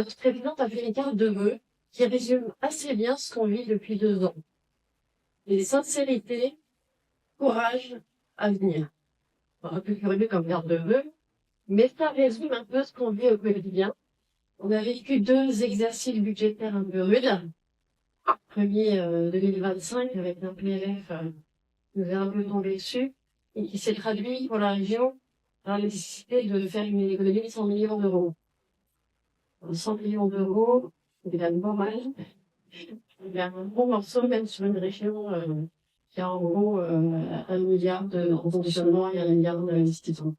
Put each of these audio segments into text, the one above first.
notre présidente a fait une carte de vœux qui résume assez bien ce qu'on vit depuis 2 ans. Et sincérité, courage, avenir. Un peu curieux comme carte de vœux, mais ça résume un peu ce qu'on vit au quotidien. On a vécu 2 exercices budgétaires un peu rudes. Premier 2025 avec un PLF qui nous est un peu tombé dessus et qui s'est traduit pour la région par la nécessité de faire une économie de 100 millions d'euros. 100 millions d'euros, c'est déjà pas mal. Il y a un bon morceau même sur une région qui a en gros 1 milliard de fonctionnement et 1 milliard d'investissement.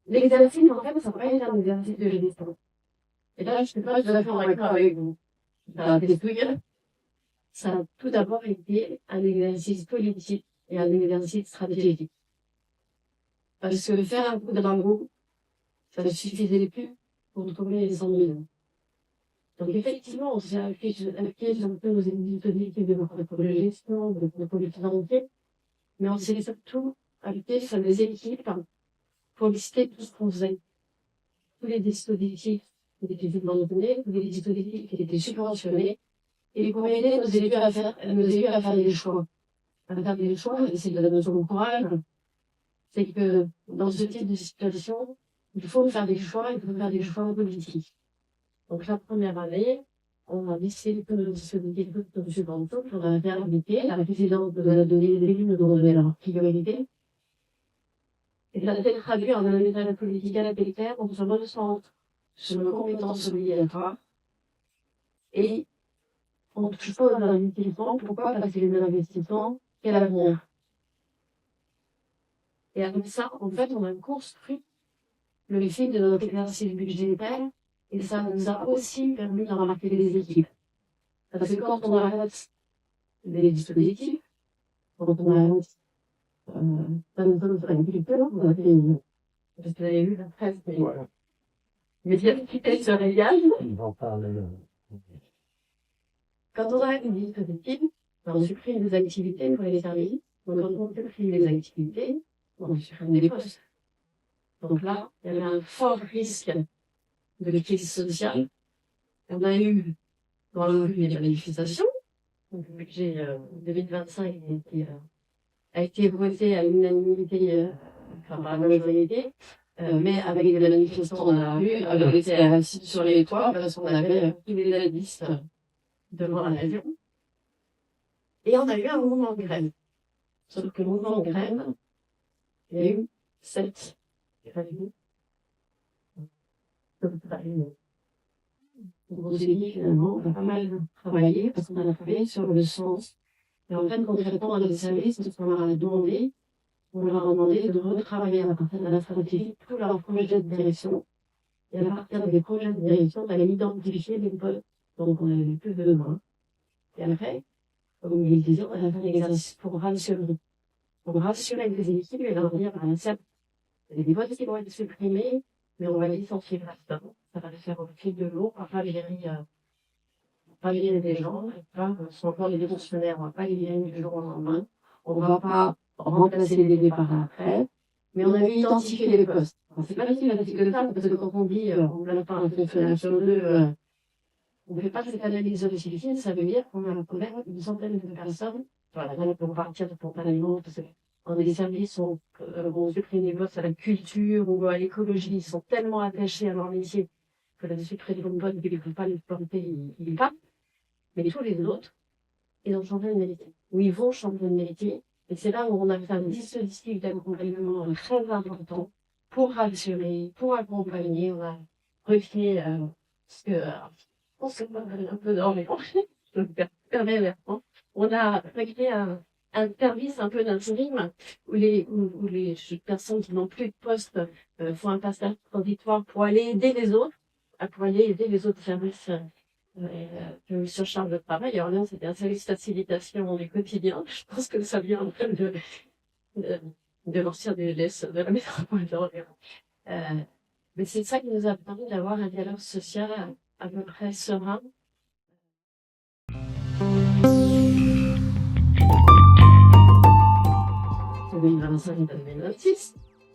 L'exercice, en fait, ça n'a pas été un exercice de gestion. Et là, je ne suis pas tout à fait en accord avec vous. Ça a tout d'abord été un exercice politique et un exercice stratégique. Parce que faire un coup de dragon, ça ne suffisait plus pour trouver les 100 millions. Donc effectivement, on s'est appuyé sur nos études de notre gestion, de notre financier, mais on s'est surtout appuyé sur des équipes pour lister tout ce qu'on faisait. Tous les dispositifs qui étaient subventionnés, tous les dispositifs qui étaient subventionnés, et pour aider nos élus à faire des choix. À faire des choix, et c'est de la notion de courage, c'est que dans ce type de situation, il faut faire des choix, il faut faire des choix politiques. Donc la première année, on a laissé tous nos dispositifs de subvention, on a fait appliquer, la présidente nous a donné, les élus nous ont donné leur priorité. Et ça a été traduit en un message politique à la PLR, on se recentre sur nos compétences obligatoires. Et on touche pas aux investissements. Pourquoi? Parce que les investissements, quel avenir? Et avec ça, en fait, on a construit le fil de notre exercice budgétaire, et ça nous a aussi permis de remarquer les équipes. Parce que quand on arrête des dispositifs, quand on arrête, ça nous donne un petit peu, on a fait une, je sais pas si vous avez vu la presse, mais voilà. Mais elle se régale. Quand on arrête des dispositifs, on supprime des activités pour les services. Donc quand on supprime des activités, on supprime des postes. Donc là, il y avait un fort risque de crise sociale. On a eu dans le revue des manifestations, donc le budget 2025 a été voté à l'unanimité, enfin par la majorité, mais avec des manifestants dans la rue, on était assis sur les toits parce qu'on avait tous les zadistes devant l'avion. Et on a eu un mouvement de grève. Sauf que le mouvement de grève, il y a eu 7 grèves. Donc on s'est dit finalement, on a pas mal travaillé parce qu'on a travaillé sur le sens. Et en fait, concrètement, dans les services, ce qu'on leur a demandé, on leur a demandé de retravailler à partir de la stratégie tous leurs projets de direction. Et à partir des projets de direction, d'aller identifier les postes dont on avait plus besoin. Et après, comme il disait, on a fait un exercice pour rassurer les équipes et leur dire, certes, il y a des postes qui vont être supprimés, mais on va licencier personne. Ça va le faire au fil de l'eau, on va pas virer des gens, ce sont encore les fonctionnaires, on va pas les virer du jour au lendemain. On va pas remplacer les départs après, mais on avait identifié les postes. C'est pas facile de ça, parce que quand on dit, on n'a pas un fonctionnaire sur deux, on ne fait pas cette analyse difficile, ça veut dire qu'on a un problème d'une centaine de personnes, voilà, pour partir spontanément, parce que dans des services où on supprime des postes à la culture ou à l'écologie, ils sont tellement attachés à leur métier que la suppression de postes, ils ne peuvent pas les planter, ils partent. Mais tous les autres, ils ont changé de métier. Ou ils vont changer de métier. Et c'est là où on a fait un dispositif d'accompagnement très important pour rassurer, pour accompagner. On a refait ce que, on se met un peu dans les je me permets, on a recréé un service un peu d'intérim où les personnes qui n'ont plus de poste font un passage transitoire pour aller aider les autres, pour aller aider les autres services de surcharge de travail. Alors là, c'était un service de facilitation du quotidien. Je pense que ça vient un peu de l'ancien DLS de la métropole d'Orléans. Mais c'est ça qui nous a permis d'avoir un dialogue social à peu près serein. 2025 et 2026.